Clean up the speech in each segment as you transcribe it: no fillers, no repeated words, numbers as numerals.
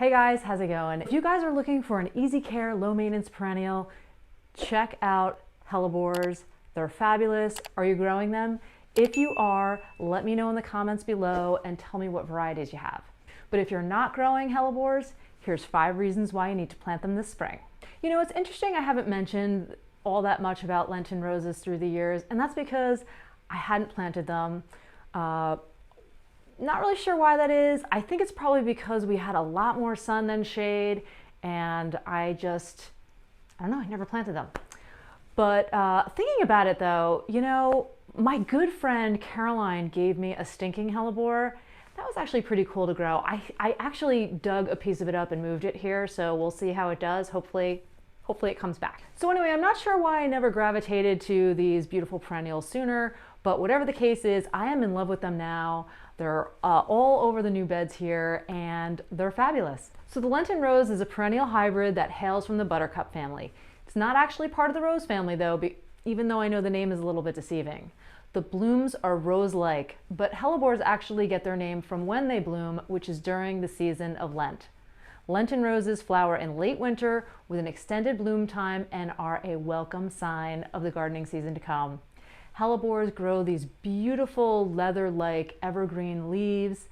Hey guys, how's it going? If you guys are looking for an easy care, low maintenance perennial, check out hellebores. They're fabulous. Are you growing them? If you are, let me know in the comments below and tell me what varieties you have. But if you're not growing hellebores, here's 5 reasons why you need to plant them this spring. You know, it's interesting I haven't mentioned all that much about Lenten roses through the years, and that's because I hadn't planted them. Not really sure why that is. I think it's probably because we had a lot more sun than shade, and I don't know, I never planted them. But thinking about it though, you know, my good friend Caroline gave me a stinking hellebore. That was actually pretty cool to grow. I actually dug a piece of it up and moved it here, so we'll see how it does. Hopefully it comes back. So anyway, I'm not sure why I never gravitated to these beautiful perennials sooner, but whatever the case is, I am in love with them now. They're all over the new beds here, and they're fabulous. So the Lenten Rose is a perennial hybrid that hails from the buttercup family. It's not actually part of the rose family though, even though I know the name is a little bit deceiving. The blooms are rose-like, but hellebores actually get their name from when they bloom, which is during the season of Lent. Lenten roses flower in late winter with an extended bloom time and are a welcome sign of the gardening season to come. Hellebores grow these beautiful leather-like evergreen leaves.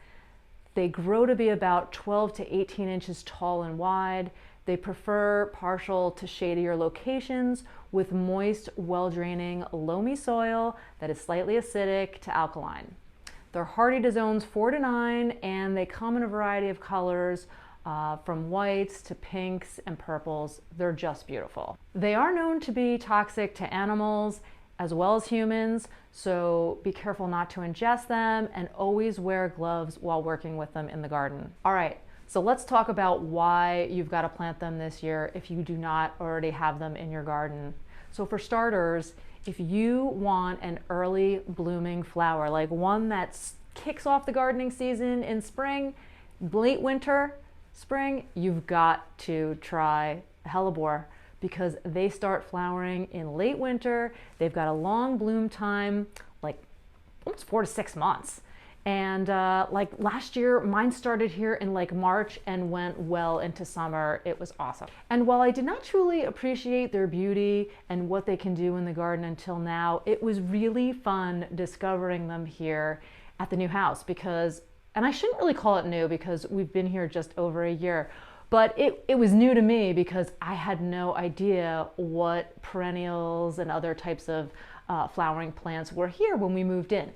They grow to be about 12 to 18 inches tall and wide. They prefer partial to shadier locations with moist, well-draining, loamy soil that is slightly acidic to alkaline. They're hardy to zones 4 to 9, and they come in a variety of colors, from whites to pinks and purples. They're just beautiful. They are known to be toxic to animals as well as humans, so be careful not to ingest them and always wear gloves while working with them in the garden. All right, so let's talk about why you've got to plant them this year if you do not already have them in your garden. So for starters, if you want an early blooming flower, like one that kicks off the gardening season in spring, late winter, spring, you've got to try hellebore because they start flowering in late winter. They've got a long bloom time, like almost 4 to 6 months. And like last year, mine started here in like March and went well into summer. It was awesome. And while I did not truly appreciate their beauty and what they can do in the garden until now, it was really fun discovering them here at the new house because, and I shouldn't really call it new because we've been here just over a year, but it was new to me because I had no idea what perennials and other types of flowering plants were here when we moved in.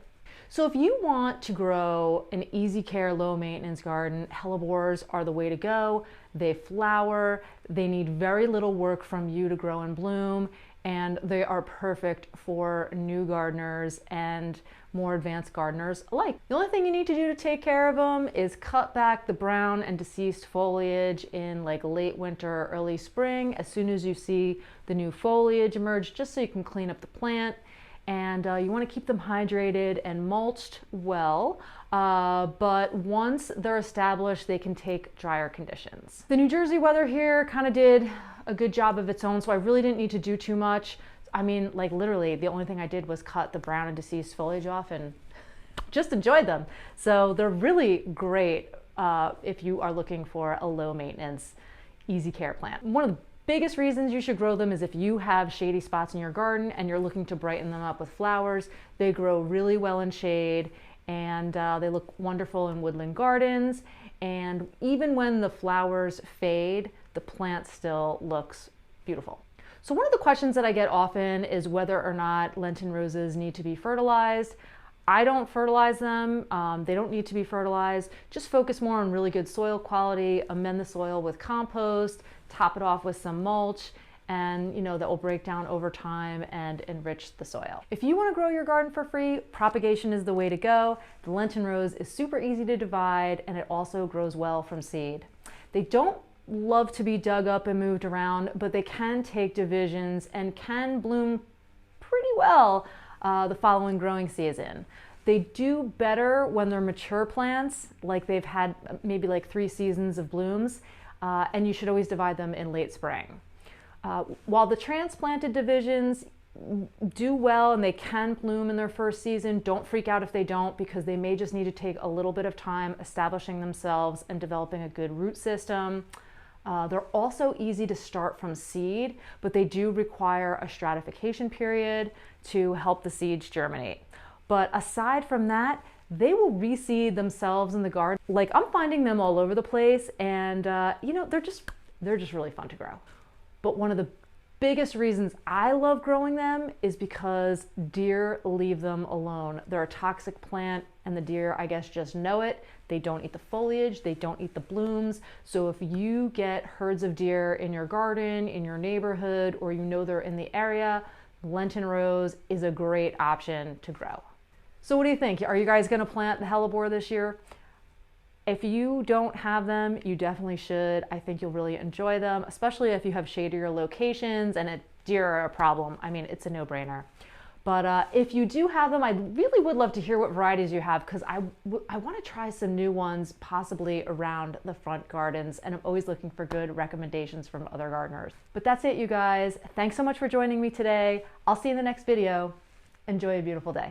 So if you want to grow an easy care, low maintenance garden, hellebores are the way to go. They flower, they need very little work from you to grow and bloom, and they are perfect for new gardeners and more advanced gardeners alike. The only thing you need to do to take care of them is cut back the brown and deceased foliage in like late winter or early spring as soon as you see the new foliage emerge, just so you can clean up the plant. And you want to keep them hydrated and mulched well, but once they're established, they can take drier conditions. The New Jersey weather here kind of did a good job of its own, so I really didn't need to do too much. I mean, like literally, the only thing I did was cut the brown and deceased foliage off and just enjoyed them. So they're really great if you are looking for a low maintenance, easy care plant. One of the biggest reasons you should grow them is if you have shady spots in your garden and you're looking to brighten them up with flowers. They grow really well in shade, and they look wonderful in woodland gardens. And even when the flowers fade, the plant still looks beautiful. So one of the questions that I get often is whether or not Lenten roses need to be fertilized. I don't fertilize them. They don't need to be fertilized. Just focus more on really good soil quality, amend the soil with compost, top it off with some mulch, and you know that will break down over time and enrich the soil. If you want to grow your garden for free, propagation is the way to go. The Lenten rose is super easy to divide, and it also grows well from seed. They don't love to be dug up and moved around, but they can take divisions and can bloom pretty well the following growing season. They do better when they're mature plants, like they've had maybe like 3 seasons of blooms, and you should always divide them in late spring. While the transplanted divisions, do well and they can bloom in their first season. Don't freak out if they don't, because they may just need to take a little bit of time establishing themselves and developing a good root system. They're also easy to start from seed, but they do require a stratification period to help the seeds germinate. But aside from that, they will reseed themselves in the garden. Like, I'm finding them all over the place, and you know, they're just really fun to grow. But one of the biggest reasons I love growing them is because deer leave them alone. They're a toxic plant, and the deer, I guess, just know it. They don't eat the foliage, they don't eat the blooms. So if you get herds of deer in your garden, in your neighborhood, or you know they're in the area, Lenten Rose is a great option to grow. So what do you think? Are you guys gonna plant the hellebore this year? If you don't have them, you definitely should. I think you'll really enjoy them, especially if you have shadier locations and deer are a problem. I mean, it's a no-brainer. But if you do have them, I really would love to hear what varieties you have, because I want to try some new ones, possibly around the front gardens, and I'm always looking for good recommendations from other gardeners. But that's it, you guys. Thanks so much for joining me today. I'll see you in the next video. Enjoy a beautiful day.